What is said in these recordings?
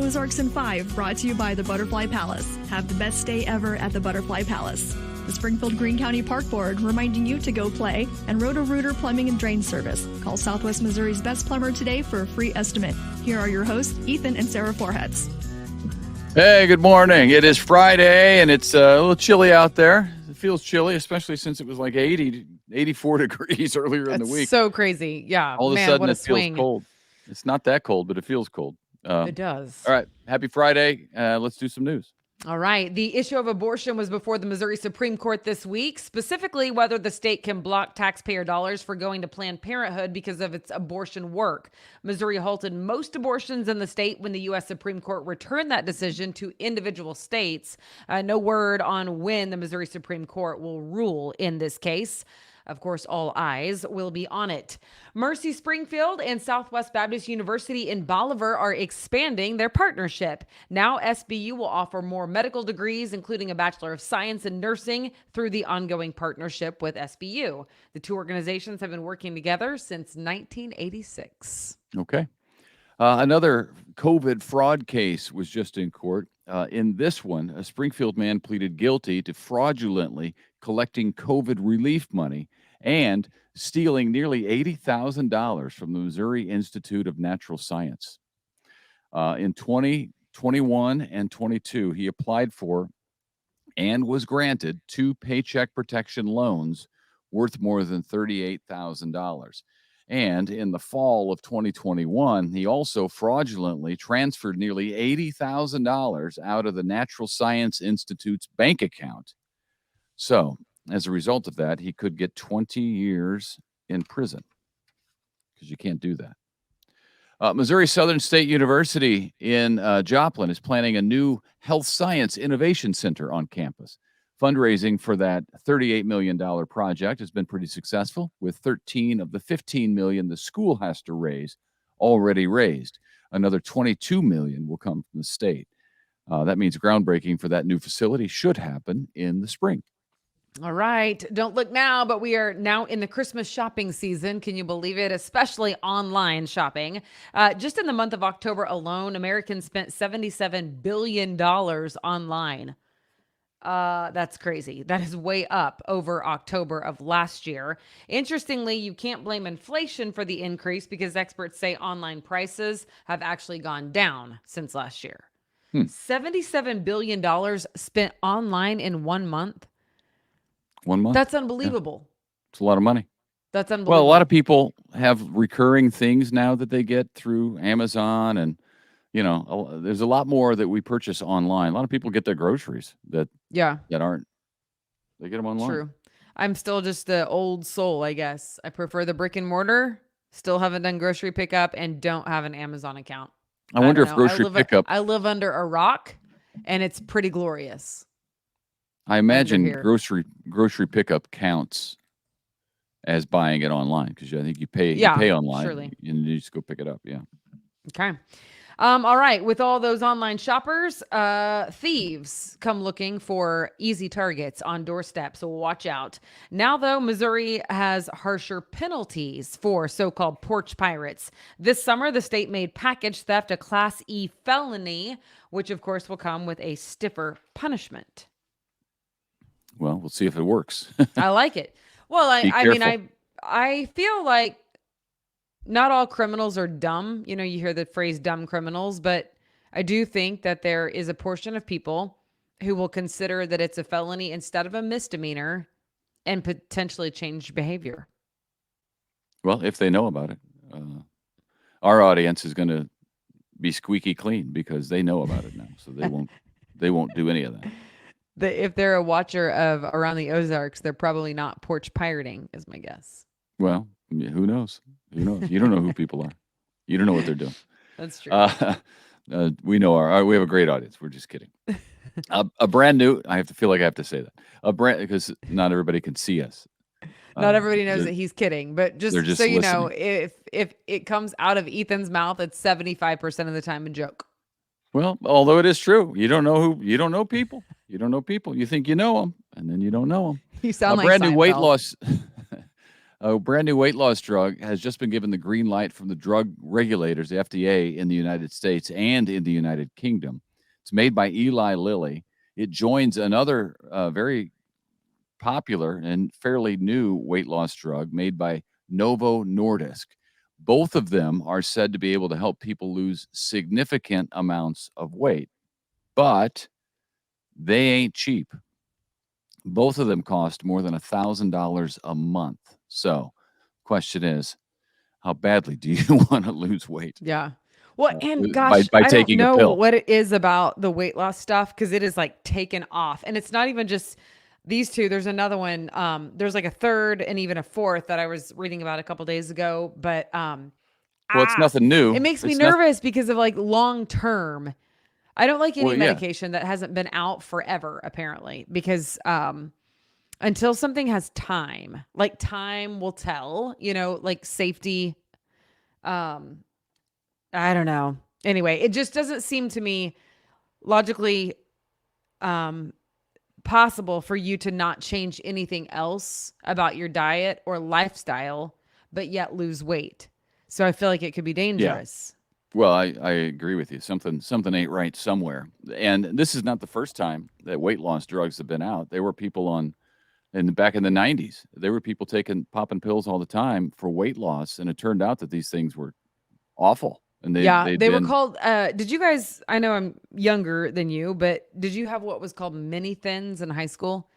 Ozarks in 5, brought to you by the Butterfly Palace. Have the best day ever at the Butterfly Palace. The Springfield-Greene County Park Board reminding you to go play, and Roto-Rooter Plumbing and Drain Service. Call Southwest Missouri's best plumber today for a free estimate. Here are your hosts, Ethan and Sarah Foreheads. Hey, good morning. It is Friday, and it's a little chilly out there. It feels chilly, especially since it was like 84 degrees earlier in the week. So crazy. Yeah. All of a sudden, it feels cold. It's not that cold, but it feels cold. It does. All right. Happy Friday. Let's do some news. All right. The issue of abortion was before the Missouri Supreme Court this week, specifically whether the state can block taxpayer dollars for going to Planned Parenthood because of its abortion work. Missouri halted most abortions in the state when the U.S. Supreme Court returned that decision to individual states. No word on when the Missouri Supreme Court will rule in this case. Of course, all eyes will be on it. Mercy Springfield and Southwest Baptist University in Bolivar are expanding their partnership. Now SBU will offer more medical degrees, including a Bachelor of Science in Nursing, through the ongoing partnership with SBU. The two organizations have been working together since 1986. Okay. Another COVID fraud case was just in court. In this one, a Springfield man pleaded guilty to fraudulently collecting COVID relief money and stealing nearly $80,000 from the Missouri Institute of Natural Science. In 2021 and 22, he applied for and was granted 2 paycheck protection loans worth more than $38,000. And in the fall of 2021, he also fraudulently transferred nearly $80,000 out of the Natural Science Institute's bank account. So, as a result of that, he could get 20 years in prison because you can't do that. Missouri Southern State University in Joplin is planning a new health science innovation center on campus. Fundraising for that $38 million project has been pretty successful, with 13 of the $15 million the school has to raise already raised. Another $22 million will come from the state. That means groundbreaking for that new facility should happen in the spring. All right. Don't look now, but we are now in the Christmas shopping season. Can you believe it? Especially online shopping. Just in the month of October alone, Americans spent $77 billion online. That's crazy. That is way up over October of last year. Interestingly, you can't blame inflation for the increase because experts say online prices have actually gone down since last year. $77 billion spent online in 1 month. 1 month? That's unbelievable. Yeah. It's a lot of money. That's unbelievable. Well, a lot of people have recurring things now that they get through Amazon, and there's a lot more that we purchase online. A lot of people get their groceries that aren't. They get them online. True. I'm still just the old soul, I guess. I prefer the brick and mortar. Still haven't done grocery pickup and don't have an Amazon account. I wonder if grocery pickup. I live under a rock, and it's pretty glorious. I imagine grocery pickup counts as buying it online because I think you pay online, surely. And you just go pick it up. Yeah. Okay. All right. With all those online shoppers, thieves come looking for easy targets on doorsteps. So watch out. Now, though, Missouri has harsher penalties for so-called porch pirates. This summer, the state made package theft a Class E felony, which, of course, will come with a stiffer punishment. Well, we'll see if it works. I like it. Well, I feel like not all criminals are dumb. You hear the phrase dumb criminals, but I do think that there is a portion of people who will consider that it's a felony instead of a misdemeanor and potentially change behavior. Well, if they know about it, our audience is going to be squeaky clean because they know about it now. So they won't do any of that. If they're a watcher of Around the Ozarks, they're probably not porch pirating, is my guess. Well, who knows? You don't know who people are. You don't know what they're doing. That's true. We know we have a great audience. We're just kidding. A brand new. I feel like I have to say that because not everybody can see us. Not everybody knows that he's kidding, but just so you know, listening. if it comes out of Ethan's mouth, it's 75% of the time a joke. Well, although it is true, you don't know people. You don't know people. You think you know them, and then you don't know them. You sound like brand new weight Seinfeld. loss. A brand new weight loss drug has just been given the green light from the drug regulators, the FDA, in the United States and in the United Kingdom. It's made by Eli Lilly. It joins another very popular and fairly new weight loss drug made by Novo Nordisk. Both of them are said to be able to help people lose significant amounts of weight, but they ain't cheap. Both of them cost more than $1,000 a month. So, question is, how badly do you want to lose weight Yeah. Well, and by gosh, I don't taking a know pill? what it is about the weight loss stuff because it is like taken off. And it's not even just these two. There's another one. There's like a third and even a fourth that I was reading about a couple days ago. But Well, it's nothing new. it makes me It's nothing. nervous because of like long term. I don't like any Well, yeah. medication that hasn't been out forever, apparently, because until something has time, like time will tell, like safety. I don't know. Anyway, it just doesn't seem to me logically possible for you to not change anything else about your diet or lifestyle, but yet lose weight. So I feel like it could be dangerous. Well, I agree with you. Something ain't right somewhere. And this is not the first time that weight loss drugs have been out. There were people back in the 90s. There were people popping pills all the time for weight loss, and it turned out that these things were awful. And they were called, did you guys, I know I'm younger than you, but did you have what was called mini thins in high school?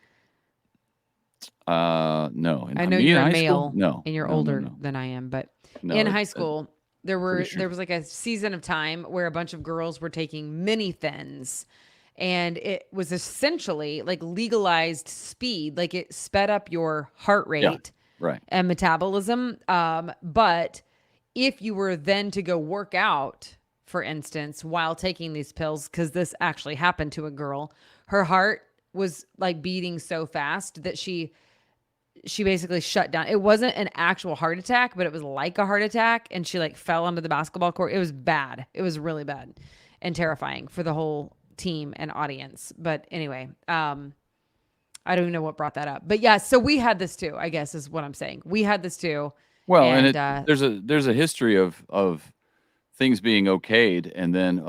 No. I know you're a male. No. And you're No, older no. than I am, but No, in high school, there sure. was like a season of time where a bunch of girls were taking mini thins, and it was essentially like legalized speed, like it sped up your heart rate right. and metabolism. But if you were then to go work out, for instance, while taking these pills, because this actually happened to a girl, her heart was like beating so fast that she basically shut down. It wasn't an actual heart attack, but it was like a heart attack. And she like fell onto the basketball court. It was bad. It was really bad and terrifying for the whole team and audience. But anyway, I don't even know what brought that up, but yeah. So we had this too, I guess is what I'm saying. We had this too. Well, and there's a history of things being okayed and then,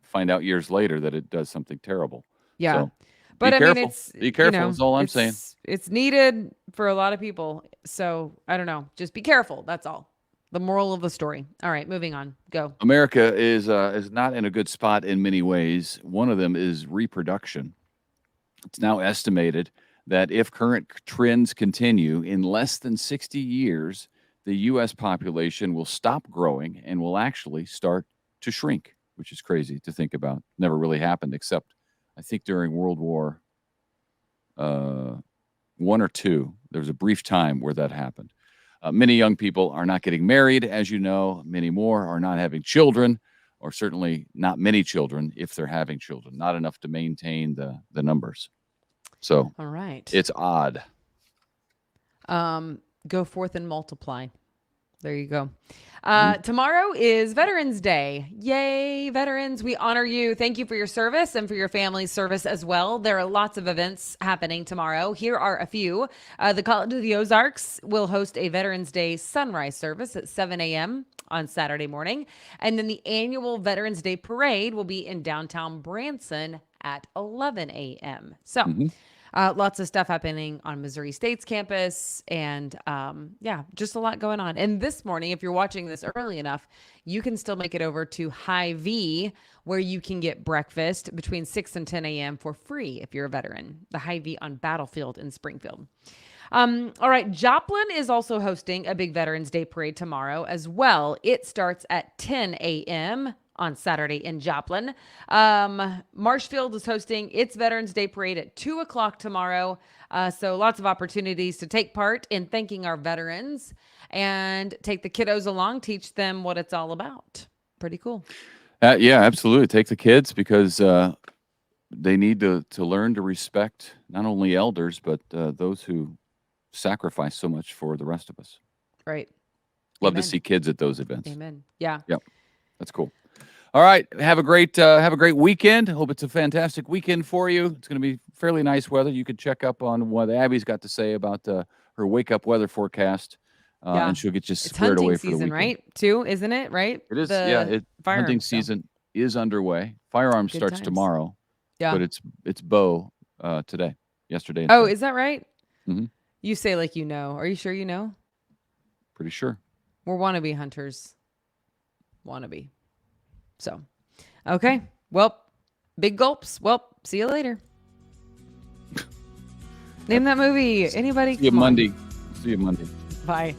find out years later that it does something terrible. Yeah. So, but I mean, be careful. That's all I'm saying. It's needed for a lot of people. So I don't know. Just be careful. That's all. The moral of the story. All right, moving on. Go. America is not in a good spot in many ways. One of them is reproduction. It's now estimated that if current trends continue, in less than 60 years, the U.S. population will stop growing and will actually start to shrink, which is crazy to think about. Never really happened, except I think during World War I or II, there was a brief time where that happened. Many young people are not getting married, as you know. Many more are not having children, or certainly not many children if they're having children. Not enough to maintain the numbers. So, all right, it's odd. Go forth and multiply. There you go. Tomorrow is Veterans Day. Yay, veterans. We honor you. Thank you for your service and for your family's service as well. There are lots of events happening tomorrow. Here are a few. The College of the Ozarks will host a Veterans Day sunrise service at 7 a.m. on Saturday morning. And then the annual Veterans Day Parade will be in downtown Branson at 11 a.m. So lots of stuff happening on Missouri State's campus, and just a lot going on. And this morning, if you're watching this early enough, you can still make it over to Hy-Vee, where you can get breakfast between 6 and 10 a.m. for free if you're a veteran. The Hy-Vee on Battlefield in Springfield. All right, Joplin is also hosting a big Veterans Day parade tomorrow as well. It starts at 10 a.m. on Saturday in Joplin. Marshfield is hosting its Veterans Day Parade at 2 o'clock tomorrow. So lots of opportunities to take part in thanking our veterans and take the kiddos along, teach them what it's all about. Pretty cool. Yeah, absolutely. Take the kids because they need to learn to respect not only elders, but those who sacrifice so much for the rest of us. Right. Love to see kids at those events. Amen. Yeah. Yep. That's cool. All right. Have a great weekend. Hope it's a fantastic weekend for you. It's going to be fairly nice weather. You could check up on what Abby's got to say about her her wake up weather forecast, and she'll get you It's squared hunting away for the season, weekend. right? Too, isn't it? Right? It is. The Hunting firearms, so season is underway. Firearms good starts times. tomorrow, Yeah. but it's bow yesterday. And Oh, today. is that right? Mm-hmm. You say like you know. Are you sure you know? Pretty sure. We're wannabe hunters. Wannabe. So, okay. Well, big gulps. Well, see you later. Name that movie. Anybody? See you Come on. Monday. See you Monday. Bye.